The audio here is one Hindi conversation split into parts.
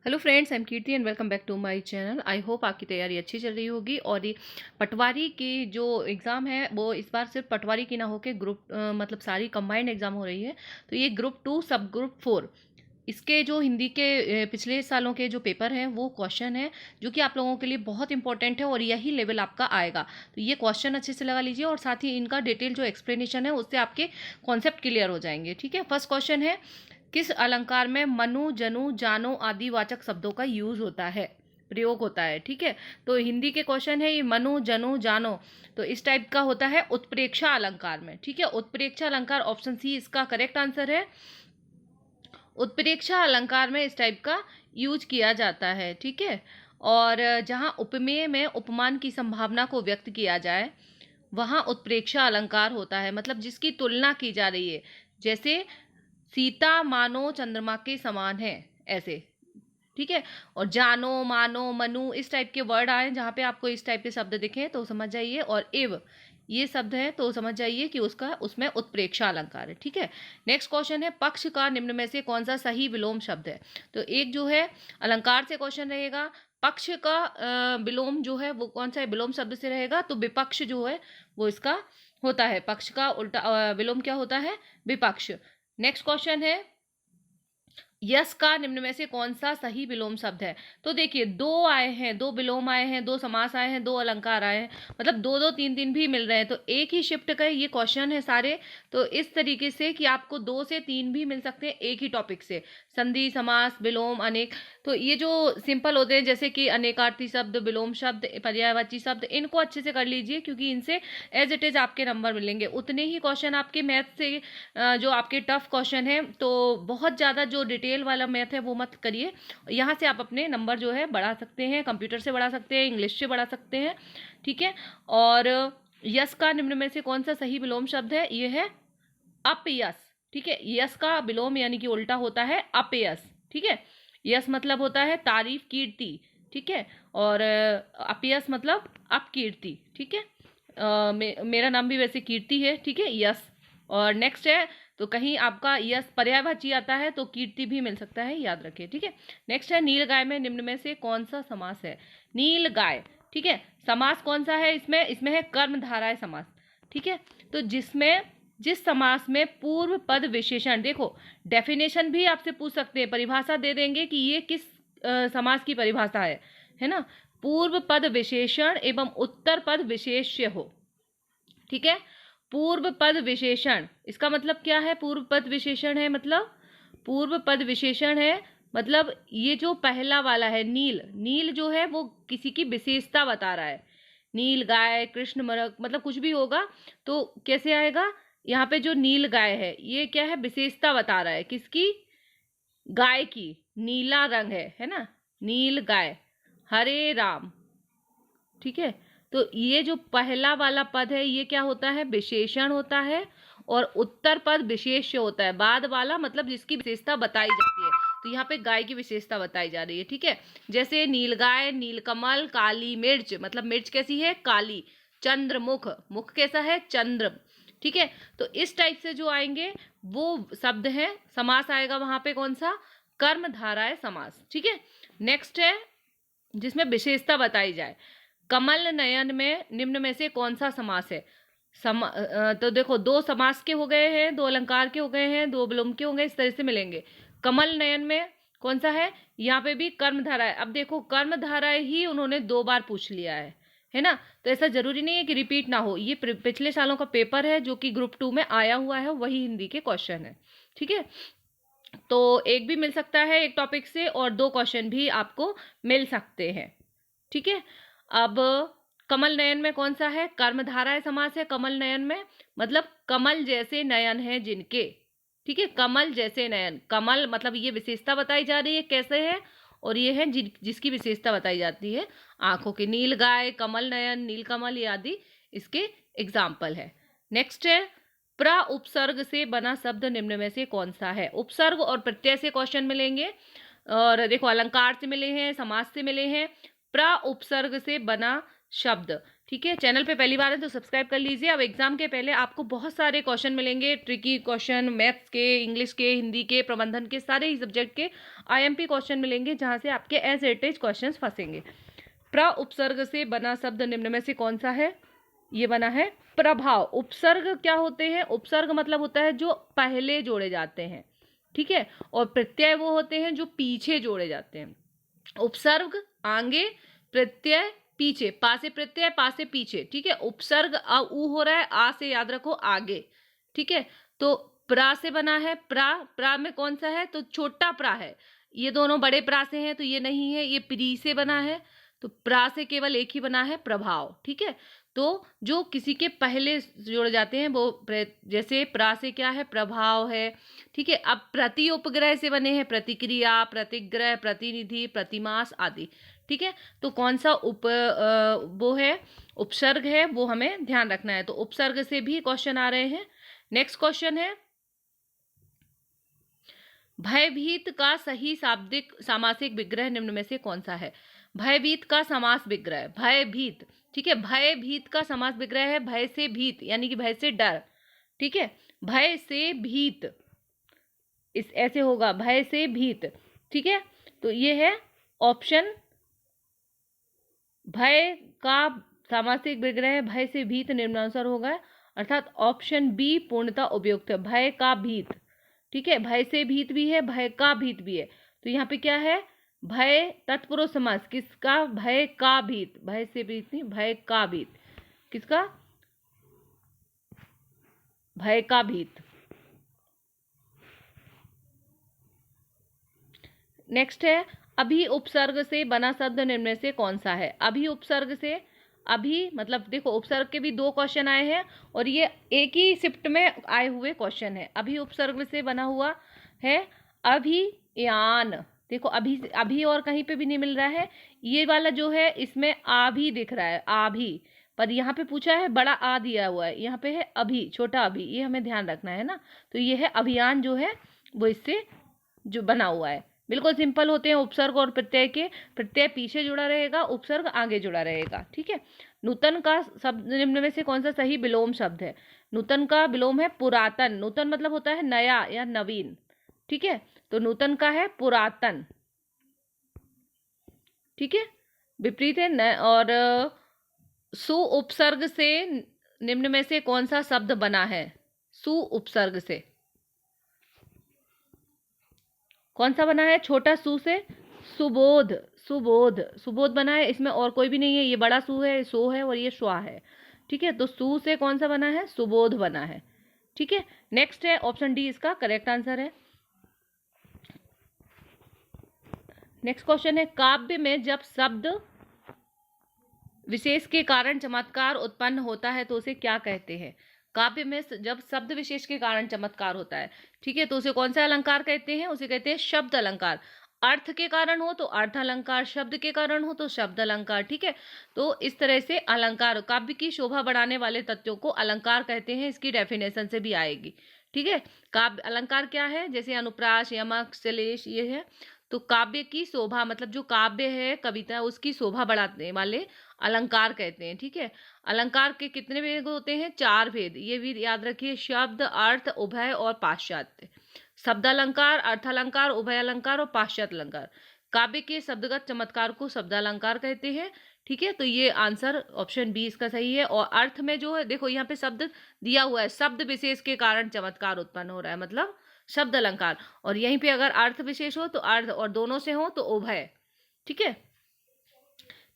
Hello friends, I am Kirti and welcome back to my channel. I hope आपकी तैयारी अच्छी चल रही होगी। और ये पटवारी की जो एग्ज़ाम है वो इस बार सिर्फ पटवारी की ना होकर ग्रुप मतलब सारी कंबाइंड एग्ज़ाम हो रही है। तो ये ग्रुप 2 सब ग्रुप 4 इसके जो हिंदी के पिछले सालों के जो पेपर हैं वो क्वेश्चन है जो कि आप लोगों के लिए बहुत इंपॉर्टेंट है और यही लेवल आपका आएगा। तो ये क्वेश्चन अच्छे से लगा लीजिए और साथ ही इनका डिटेल जो एक्सप्लेनेशन है उससे आपके कॉन्सेप्ट क्लियर हो जाएंगे। ठीक है, फर्स्ट क्वेश्चन है, किस अलंकार में मनु, जनु, जानो आदि वाचक शब्दों का यूज होता है, प्रयोग होता है। ठीक है, तो हिंदी के क्वेश्चन है ये मनु, जनु, जानो। तो इस टाइप का होता है उत्प्रेक्षा अलंकार में। ठीक है, उत्प्रेक्षा अलंकार ऑप्शन सी इसका करेक्ट आंसर है। उत्प्रेक्षा अलंकार में इस टाइप का यूज किया जाता है। ठीक है, और जहाँ उपमेय में उपमान की संभावना को व्यक्त किया जाए वहाँ उत्प्रेक्षा अलंकार होता है, मतलब जिसकी तुलना की जा रही है। जैसे सीता मानो चंद्रमा के समान है, ऐसे। ठीक है, और जानो, मानो, मनु इस टाइप के वर्ड आए जहाँ पे आपको इस टाइप के शब्द दिखें तो समझ जाइए, और इव ये शब्द है तो समझ जाइए कि उसका उसमें उत्प्रेक्षा अलंकार है। ठीक है, नेक्स्ट क्वेश्चन है, पक्ष का निम्न में से कौन सा सही विलोम शब्द है। तो एक जो है अलंकार से क्वेश्चन रहेगा, पक्ष का विलोम जो है वो कौन सा है, विलोम शब्द से रहेगा तो विपक्ष जो है वो इसका होता है। पक्ष का उल्टा विलोम क्या होता है, विपक्ष। नेक्स्ट क्वेश्चन है, यस का निम्न में से कौन सा सही विलोम शब्द है। तो देखिए दो आए हैं, दो विलोम आए हैं, दो समास आए हैं, दो अलंकार आए हैं, मतलब दो दो तीन तीन भी मिल रहे हैं। तो एक ही शिफ्ट का ये क्वेश्चन है सारे। तो इस तरीके से कि आपको 2 से 3 भी मिल सकते हैं एक ही टॉपिक से, संधि, समास, विलोम, अनेक। तो ये जो सिंपल होते हैं जैसे कि अनेकार्थी शब्द, विलोम शब्द, पर्यायवाची शब्द, इनको अच्छे से कर लीजिए क्योंकि इनसे एज इट इज आपके नंबर मिलेंगे। उतने ही क्वेश्चन आपके मैथ से जो आपके टफ क्वेश्चन है, तो बहुत ज़्यादा जो डिटेल वाला मैथ है वो मत करिए। यहाँ से आप अपने नंबर जो है बढ़ा सकते हैं, कंप्यूटर से बढ़ा सकते हैं, इंग्लिश से बढ़ा सकते हैं। ठीक है, और यस का निम्न में से कौन सा सही विलोम शब्द है, ये है अपयस। ठीक है, यस का विलोम यानी कि उल्टा होता है अपयस। ठीक है, यस मतलब होता है तारीफ, कीर्ति। ठीक है, और अपयस मतलब अपकीर्ति। ठीक है, मेरा नाम भी वैसे कीर्ति है। ठीक है, यस। और नेक्स्ट है, तो कहीं आपका यस पर्यायवाची आता है तो कीर्ति भी मिल सकता है, याद रखिए। ठीक है, नेक्स्ट है, नीलगाय में निम्न में से कौन सा समास है। नीलगाय, ठीक है, समास कौन सा है इसमें, इसमें है कर्मधारय समास। ठीक है, तो जिस समास में पूर्व पद विशेषण, देखो डेफिनेशन भी आपसे पूछ सकते हैं, परिभाषा दे देंगे कि ये किस समास की परिभाषा है ना। पूर्व पद विशेषण एवं उत्तर पद विशेष्य हो। ठीक है, पूर्व पद विशेषण इसका मतलब क्या है, पूर्व पद विशेषण है मतलब, पूर्व पद विशेषण है मतलब ये जो पहला वाला है नील, नील जो है वो किसी की विशेषता बता रहा है। नील गाय, कृष्ण मरक, मतलब कुछ भी होगा तो कैसे आएगा, यहाँ पे जो नील गाय है ये क्या है, विशेषता बता रहा है किसकी, गाय की। नीला रंग है ना, नील गाय, हरे राम। ठीक है, तो ये जो पहला वाला पद है ये क्या होता है, विशेषण होता है, और उत्तर पद विशेष्य होता है। बाद वाला मतलब जिसकी विशेषता बताई जाती है। तो यहाँ पे गाय की विशेषता बताई जा रही है। ठीक है, जैसे नीलगाय, नीलकमल, काली मिर्च, मतलब मिर्च कैसी है, काली। चंद्रमुख, मुख कैसा है, चंद्र। ठीक है, तो इस टाइप से जो आएंगे वो शब्द है। समास आएगा वहां पे कौन सा, कर्मधारय समास। ठीक है, नेक्स्ट है जिसमें विशेषता बताई जाए, कमल नयन में निम्न में से कौन सा समास है। तो देखो दो समास के हो गए हैं, दो अलंकार के हो गए हैं, दो विलोम के हो गए, इस तरह से मिलेंगे। कमल नयन में कौन सा है, यहाँ पे भी कर्मधारा है। अब देखो कर्मधारा ही उन्होंने 2 बार पूछ लिया है ना। तो ऐसा जरूरी नहीं है कि रिपीट ना हो, ये पिछले सालों का पेपर है जो कि ग्रुप 2 में आया हुआ है, वही हिंदी के क्वेश्चन है। ठीक है, तो एक भी मिल सकता है एक टॉपिक से, और 2 क्वेश्चन भी आपको मिल सकते हैं। ठीक है, अब कमल नयन में कौन सा है, कर्मधारय समास है कमल नयन में, मतलब कमल जैसे नयन है जिनके। ठीक है, कमल जैसे नयन, कमल मतलब ये विशेषता बताई जा रही है कैसे है, और ये है जिसकी विशेषता बताई जाती है आंखों की। नीलगाय, कमल नयन, नीलकमल आदि इसके एग्जाम्पल है। नेक्स्ट है, प्र उपसर्ग से बना शब्द निम्न में से कौन सा है। उपसर्ग और प्रत्यय से क्वेश्चन मिलेंगे, और देखो अलंकार से मिले हैं, समास से मिले हैं। प्र उपसर्ग से बना शब्द, ठीक है, चैनल पे पहली बार है तो सब्सक्राइब कर लीजिए। अब एग्जाम के पहले आपको बहुत सारे क्वेश्चन मिलेंगे, ट्रिकी क्वेश्चन, मैथ्स के, इंग्लिश के, हिंदी के, प्रबंधन के, सारे ही सब्जेक्ट के आईएमपी क्वेश्चन मिलेंगे, जहां से आपके एज इट इज क्वेश्चन फंसेंगे। प्र उपसर्ग से बना शब्द निम्न में से कौन सा है? ये बना है प्रभाव। उपसर्ग क्या होते हैं? उपसर्ग मतलब होता है जो पहले जोड़े जाते हैं, ठीक है, और प्रत्यय वो होते हैं जो पीछे जोड़े जाते हैं। उपसर्ग आगे, प्रत्यय पीछे, पा से प्रत्यय, पा से पीछे, ठीक है। उपसर्ग अ उ हो रहा है, आ से याद रखो आगे, ठीक है। तो प्रा से बना है, प्रा में कौन सा है? तो छोटा प्रा है। ये दोनों बड़े प्रा से हैं तो ये नहीं है। ये प्री से बना है, तो प्रा से केवल एक ही बना है, प्रभाव, ठीक है। तो जो किसी के पहले जोड़े जाते हैं वो जैसे प्रा से क्या है? प्रभाव है, ठीक है। अब प्रति उपग्रह से बने हैं प्रतिक्रिया, प्रतिग्रह, प्रतिनिधि, प्रतिमास आदि, ठीक है। तो कौन सा वो है उपसर्ग है, वो हमें ध्यान रखना है। तो उपसर्ग से भी क्वेश्चन आ रहे हैं। नेक्स्ट क्वेश्चन है, भयभीत का सही शाब्दिक सामासिक विग्रह निम्न में से कौन सा है? भयभीत का समास विग्रह, भयभीत, ठीक है। भयभीत का समास विग्रह है भय से भीत, यानी कि भय से डर, ठीक है। भय से भीत, इस ऐसे होगा, भय से भीत, ठीक है। तो ये है ऑप्शन, भय का सामासिक विग्रह भय से भीत निम्नानुसार होगा, अर्थात ऑप्शन बी पूर्णतः उपयुक्त है, भय का भीत, ठीक है। भय से भीत भी है, भय का भीत भी है। तो यहाँ पे क्या है? भय तत्पुरुष समास किसका? भय का भीत, भय से भीत नहीं, भय का भीत, किसका? भय का भीत। नेक्स्ट है, अभी उपसर्ग से बना शब्द निम्न में से कौन सा है? अभी उपसर्ग से, अभी मतलब देखो उपसर्ग के भी 2 क्वेश्चन आए हैं और ये एक ही शिफ्ट में आए हुए क्वेश्चन है। अभी उपसर्ग से बना हुआ है अभियान, देखो अभी और कहीं पे भी नहीं मिल रहा है। ये वाला जो है इसमें आ भी दिख रहा है, आ भी, पर यहाँ पे पूछा है बड़ा आ दिया हुआ है, यहाँ पे है अभी, छोटा अभी, ये हमें ध्यान रखना है ना। तो ये है अभियान जो है वो इससे जो बना हुआ है। बिल्कुल सिंपल होते हैं उपसर्ग और प्रत्यय के, प्रत्यय पीछे जुड़ा रहेगा, उपसर्ग आगे जुड़ा रहेगा, ठीक है। नूतन का शब्द निम्न में से कौन सा सही विलोम शब्द है? नूतन का विलोम है पुरातन। नूतन मतलब होता है नया या नवीन, ठीक है। तो नूतन का है पुरातन, ठीक है, विपरीत है न। और सु उपसर्ग से निम्न में से कौन सा शब्द बना है? सु उपसर्ग से कौन सा बना है? छोटा सु से सुबोध, सुबोध, सुबोध बना है, इसमें और कोई भी नहीं है। ये बड़ा सु है, सो है, और ये श्वा है, ठीक है। तो सु से कौन सा बना है? सुबोध बना है, ठीक है। नेक्स्ट है ऑप्शन डी इसका करेक्ट आंसर है। नेक्स्ट क्वेश्चन है, काव्य में जब शब्द विशेष के कारण चमत्कार उत्पन्न होता है तो उसे क्या कहते हैं? काव्य में जब शब्द विशेष के कारण चमत्कार होता है, ठीक है, तो उसे कौन सा अलंकार कहते हैं? उसे कहते हैं शब्द अलंकार। अर्थ के कारण हो तो अर्थ अलंकार, शब्द के कारण हो तो शब्द अलंकार, ठीक है। तो इस तरह से अलंकार, काव्य की शोभा बढ़ाने वाले तत्वों को अलंकार कहते हैं। इसकी डेफिनेशन से भी आएगी, ठीक है। काव्य अलंकार क्या है? जैसे अनुप्रास, यमक, श्लेष, ये है। तो काव्य की शोभा मतलब जो काव्य है, कविता, उसकी शोभा बढ़ाने वाले अलंकार कहते हैं, ठीक है। अलंकार के कितने भेद होते हैं? 4 भेद, ये भी याद रखिए, शब्द, अर्थ, उभय और पाश्चात्य। शब्द अलंकार, अर्थ अलंकार, उभय अलंकार और पाश्चात्य अलंकार। काव्य के शब्दगत चमत्कार को शब्द अलंकार कहते हैं, ठीक है। तो ये आंसर ऑप्शन बी इसका सही है। और अर्थ में जो है देखो यहाँ पे शब्द दिया हुआ है, शब्द विशेष के कारण चमत्कार उत्पन्न हो रहा है, मतलब शब्द अलंकार। और यहीं पे अगर अर्थ विशेष हो तो अर्थ, और दोनों से हो तो उभय, ठीक है।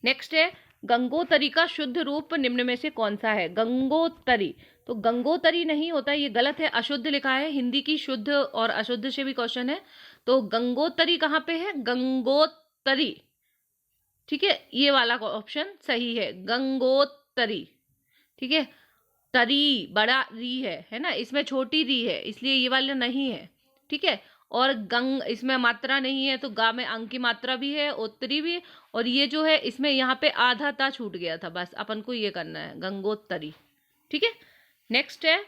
नेक्स्ट है, गंगोतरी का शुद्ध रूप निम्न में से कौन सा है? गंगोतरी, तो गंगोतरी नहीं होता, ये गलत है, अशुद्ध लिखा है। हिंदी की शुद्ध और अशुद्ध से भी क्वेश्चन है। तो गंगोतरी कहाँ पे है? गंगोतरी, ठीक है, ये वाला ऑप्शन सही है, गंगोतरी, ठीक है। तरी बड़ा री है ना, इसमें छोटी री है, इसलिए ये वाला नहीं है, ठीक है। और गंग, इसमें मात्रा नहीं है, तो गा में अंग की मात्रा भी है, उत्तरी भी। और ये जो है इसमें यहाँ पे आधा ता छूट गया था, बस अपन को ये करना है, गंगोत्तरी, ठीक है। नेक्स्ट है,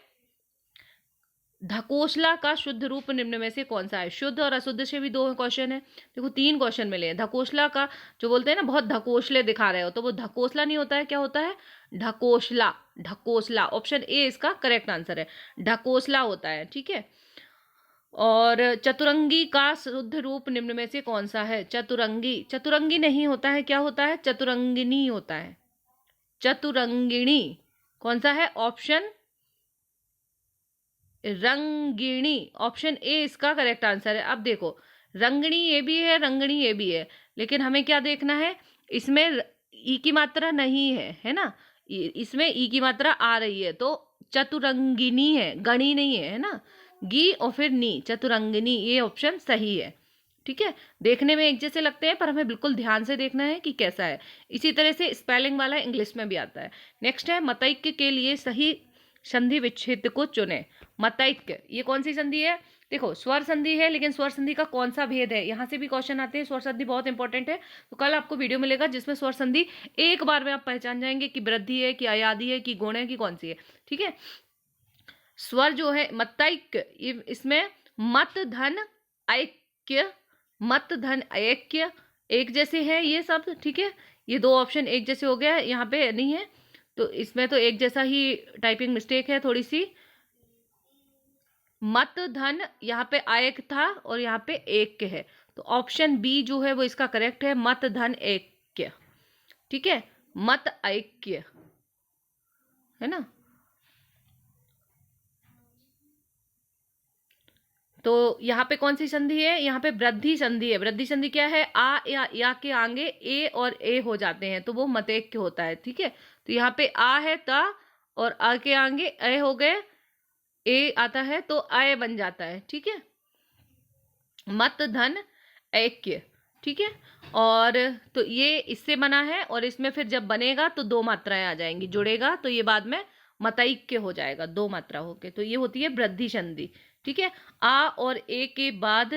ढकोसला का शुद्ध रूप निम्न में से कौन सा है? शुद्ध और अशुद्ध से भी दो क्वेश्चन है। देखो 3 क्वेश्चन मिले हैं। ढकोसला का जो बोलते हैं ना, बहुत ढकोसले दिखा रहे हो, तो वो ढकोसला नहीं होता है, क्या होता है? ढकोसला। ढकोसला ऑप्शन ए इसका करेक्ट आंसर है, ढकोसला होता है। ठीक है। और चतुरंगी का शुद्ध रूप निम्न में से कौन सा है? चतुरंगी। चतुरंगी नहीं होता है, क्या होता है? चतुरंगिनी होता है। चतुरंगिणी कौन सा है? ऑप्शन रंगिणी, ऑप्शन ए इसका करेक्ट आंसर है। अब देखो, रंगणी ये भी है, रंगणी ये भी है, लेकिन हमें क्या देखना है? इसमें ई की मात्रा नहीं है ना? इसमें ई की मात्रा आ रही है, तो चतुरंगिनी है, गणी नहीं है ना? गी और फिर नी, चतुरंगिनी, ये ऑप्शन सही है। ठीक है। देखने में एक जैसे लगते हैं, पर हमें बिल्कुल ध्यान से देखना है कि कैसा है। इसी तरह से स्पेलिंग वाला इंग्लिश में भी आता है। नेक्स्ट है, मतैक्य के लिए सही संधि विच्छेद को चुने। मतैक्य ये कौन सी संधि है? देखो, स्वर संधि है, लेकिन स्वर संधि का कौन सा भेद है, यहाँ से भी क्वेश्चन आते हैं। स्वर संधि बहुत इंपॉर्टेंट है, तो कल आपको वीडियो मिलेगा जिसमें स्वर संधि एक बार में आप पहचान जाएंगे कि वृद्धि है, कि अयादि है, कि गुण है, कि कौन सी है। ठीक है। स्वर जो है मतैक्य, इसमें मत धन ऐक्य, मत धन ऐक्य एक जैसे है ये सब। ठीक है। ये 2 ऑप्शन एक जैसे हो गया, यहाँ पे नहीं है, तो इसमें तो एक जैसा ही टाइपिंग मिस्टेक है थोड़ी सी। मत धन यहाँ पे आयक था और यहाँ पे एक है, तो ऑप्शन बी जो है वो इसका करेक्ट है, मत धन ऐक्य। ठीक है। मत ऐक्य है ना? तो यहाँ पे कौन सी संधि है? यहाँ पे वृद्धि संधि है। वृद्धि संधि क्या है? आ या के आगे ए और ए हो जाते हैं, तो वो मतैक्य होता है। ठीक है। तो यहाँ पे आ है ता, और आ के आगे ए हो गए, ए आता है तो अय बन जाता है। ठीक है। मत धन ऐक्य। ठीक है। और तो ये इससे बना है, और इसमें फिर जब बनेगा तो 2 मात्राएं आ जाएंगी, जुड़ेगा तो ये बाद में मतैक्य हो जाएगा, 2 मात्रा होके, तो ये होती है वृद्धि संधि। ठीक है। आ और ए के बाद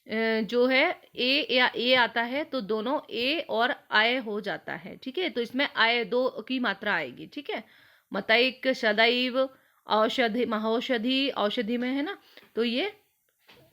जो है ए या ए आता है, तो दोनों ए और आय हो जाता है। ठीक है। तो इसमें आय 2 की मात्रा आएगी। ठीक है। मतैक्य, सदैव, औषधि, महौषधि, औषधि में है ना, तो ये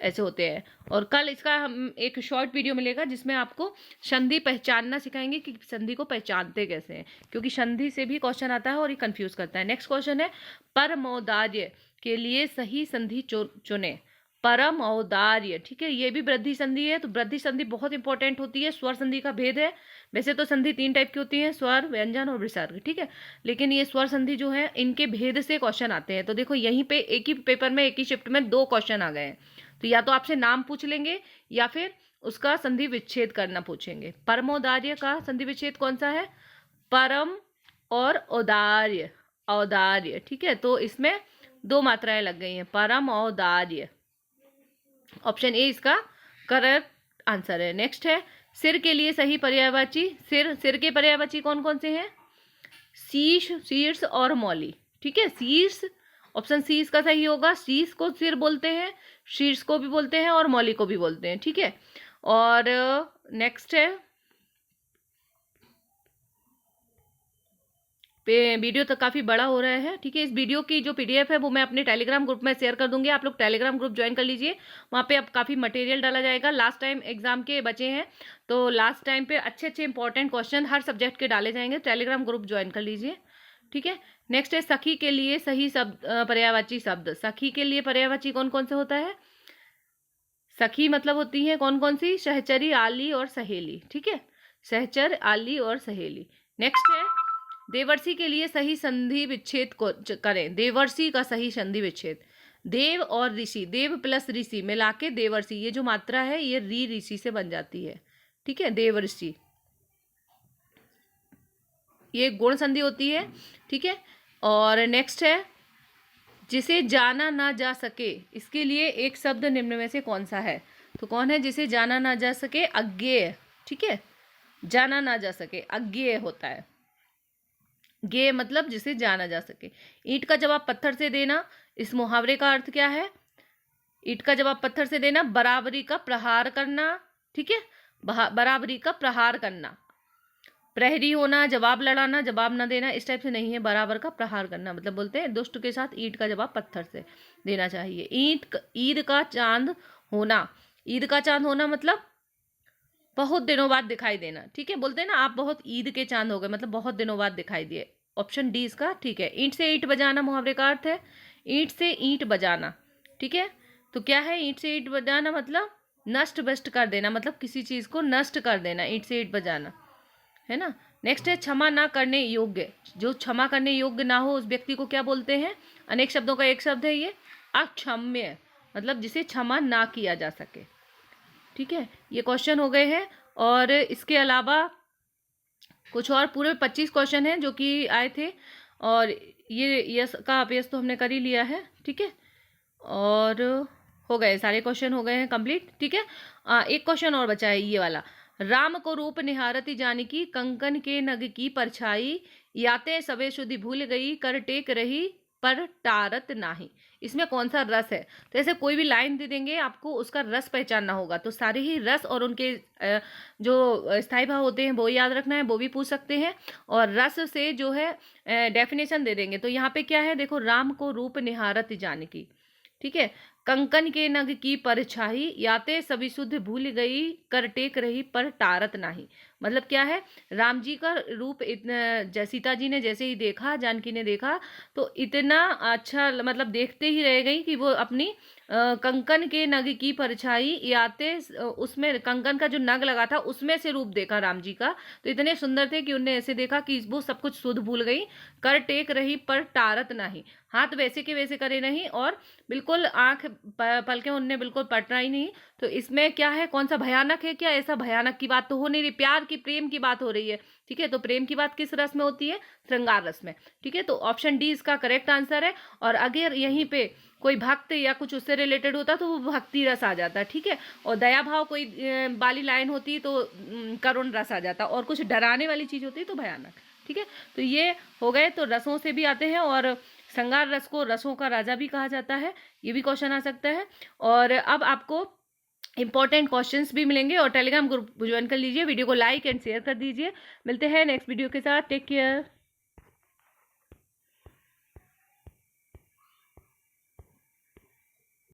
ऐसे होते हैं। और कल इसका हम एक शॉर्ट वीडियो मिलेगा जिसमें आपको संधि पहचानना सिखाएंगे कि संधि को पहचानते कैसे हैं, क्योंकि संधि से भी क्वेश्चन आता है और ये कंफ्यूज करता है। नेक्स्ट क्वेश्चन है, परम औदार्य के लिए सही संधि चुने। परम औदार्य, ठीक है, ये भी वृद्धि संधि है, तो वृद्धि संधि बहुत इंपॉर्टेंट होती है। स्वर संधि का भेद है, वैसे तो संधि 3 टाइप की होती है, स्वर, व्यंजन और विसर्ग। ठीक है, लेकिन ये स्वर संधि जो है इनके भेद से क्वेश्चन आते हैं। तो देखो यहीं पे एक ही पेपर में, एक ही शिफ्ट में 2 क्वेश्चन आ गए हैं, तो या तो आपसे नाम पूछ लेंगे या फिर उसका संधि विच्छेद करना पूछेंगे। परमोदार्य का संधि विच्छेद कौन सा है? परम और औदार्य, औदार्य। ठीक है, तो इसमें 2 मात्राएं लग गई हैं, परम औदार्य। ऑप्शन ए इसका करेक्ट आंसर है। नेक्स्ट है, सिर के लिए सही पर्यायवाची। सिर के पर्यायवाची कौन कौन से हैं? शीश, शीर्ष और मौली। ठीक है, शीर्ष, ऑप्शन सी इसका सही होगा। शीर्ष को सिर बोलते हैं, शीर्ष को भी बोलते हैं और मौली को भी बोलते हैं। ठीक है, और नेक्स्ट है, वीडियो तो काफ़ी बड़ा हो रहा है। ठीक है, इस वीडियो की जो पीडीएफ है वो मैं अपने टेलीग्राम ग्रुप में शेयर कर दूंगी, आप लोग टेलीग्राम ग्रुप ज्वाइन कर लीजिए। वहाँ पे अब काफ़ी मटेरियल डाला जाएगा। लास्ट टाइम एग्जाम के बचे हैं, तो लास्ट टाइम पे अच्छे अच्छे इंपॉर्टेंट क्वेश्चन हर सब्जेक्ट के डाले जाएंगे। टेलीग्राम ग्रुप ज्वाइन कर लीजिए। ठीक है, नेक्स्ट है, सखी के लिए सही शब्द, पर्यायवाची शब्द। सखी के लिए पर्यायवाची कौन कौन से होता है? सखी मतलब होती है कौन कौन सी? सहचरी, आली और सहेली। ठीक है, सहचर, आली और सहेली। नेक्स्ट है, देवर्षि के लिए सही संधि विच्छेद करें। देवर्षि का सही संधि विच्छेद, देव और ऋषि, देव प्लस ऋषि मिला के देवर्षि, ये जो मात्रा है ये री ऋषि से बन जाती है। ठीक है, देवर्षि, ये गुण संधि होती है। ठीक है, और नेक्स्ट है, जिसे जाना ना जा सके, इसके लिए एक शब्द निम्न में से कौन सा है? तो कौन है जिसे जाना ना जा सके? अज्ञेय। ठीक है, जाना ना जा सके, अज्ञेय होता है। ज्ञेय मतलब जिसे जाना जा सके। ईंट का जवाब पत्थर से देना, इस मुहावरे का अर्थ क्या है? ईंट का जवाब पत्थर से देना, बराबरी का प्रहार करना। ठीक है, बराबरी का प्रहार करना। प्रहरी होना, जवाब लड़ाना, जवाब न देना, इस टाइप से नहीं है। बराबर का प्रहार करना, मतलब बोलते हैं दुष्ट के साथ ईंट का जवाब पत्थर से देना चाहिए। ईद का चांद होना, ईद का चांद होना मतलब बहुत दिनों बाद दिखाई देना, ठीक है। बोलते हैं ना आप बहुत ईद के चांद हो गए, मतलब बहुत दिनों बाद दिखाई दिए। ऑप्शन डी इसका ठीक है। ईंट से ईंट बजाना मुहावरे का अर्थ है ईंट से ईंट बजाना, ठीक है। तो क्या है ईंट से ईंट बजाना, मतलब नष्ट भ्रष्ट कर देना, मतलब किसी चीज को नष्ट कर देना, ईंट से ईंट बजाना, है ना। नेक्स्ट है क्षमा ना करने योग्य, जो क्षमा करने योग्य ना हो उस व्यक्ति को क्या बोलते हैं। अनेक शब्दों का एक शब्द है ये, अक्षम्य, मतलब जिसे क्षमा ना किया जा सके, ठीक है। ये क्वेश्चन हो गए हैं। और इसके अलावा कुछ और पूरे 25 क्वेश्चन हैं जो कि आए थे, और ये यस का अपयस तो हमने कर ही लिया है, ठीक है। और हो गए सारे क्वेश्चन हो गए हैं कंप्लीट, ठीक है। एक क्वेश्चन और बचा है ये वाला। राम को रूप निहारती जानकी, कंकन के नग की परछाई, याते सबे शुद्धि भूल गई, कर टेक रही पर टारत नाही। इसमें कौन सा रस है। तो ऐसे कोई भी लाइन दे देंगे आपको, उसका रस पहचानना होगा। तो सारे ही रस और उनके जो स्थायी भाव होते हैं वो याद रखना है, वो भी पूछ सकते हैं। और रस से जो है डेफिनेशन दे देंगे। तो यहाँ पे क्या है देखो, राम को रूप निहारत जानकी, ठीक है। कंकन के नग की परछाई, याते सभी शुद्ध भूल गई, कर टेक रही पर टारत नाही। मतलब क्या है, राम जी का रूप इतना, सीता जी ने जैसे ही देखा, जानकी ने देखा, तो इतना अच्छा मतलब देखते ही रह गई कि वो अपनी कंकन के नग की परछाई, याते उसमें कंकन का जो नग लगा था उसमें से रूप देखा राम जी का। तो इतने सुंदर थे कि उनने ऐसे देखा कि वो सब कुछ शुद्ध भूल गई, कर टेक रही पर टारत नहीं, हाथ वैसे के वैसे करे नहीं, और बिल्कुल आंख पलके उनने बिल्कुल पटना ही नहीं। तो इसमें क्या है, कौन सा भयानक है क्या, ऐसा भयानक की बात तो हो नहीं रही, प्यार की प्रेम की बात हो रही है, ठीक है। तो प्रेम की बात किस रस में होती है, श्रृंगार रस में, ठीक है। तो ऑप्शन डी इसका करेक्ट आंसर है। और अगर यहीं पे कोई भक्त या कुछ उससे रिलेटेड होता तो वो भक्ति रस आ जाता, ठीक है। और दया भाव कोई वाली लाइन होती तो करुण रस आ जाता, और कुछ डराने वाली चीज होती तो भयानक, ठीक है। तो ये हो गए। तो रसों से भी आते हैं, और श्रृंगार रस को रसों का राजा भी कहा जाता है, ये भी क्वेश्चन आ सकता है। और अब आपको इंपॉर्टेंट क्वेश्चंस भी मिलेंगे, और टेलीग्राम ग्रुप ज्वाइन कर लीजिए, वीडियो को लाइक एंड शेयर कर दीजिए। मिलते हैं नेक्स्ट वीडियो के साथ, टेक केयर।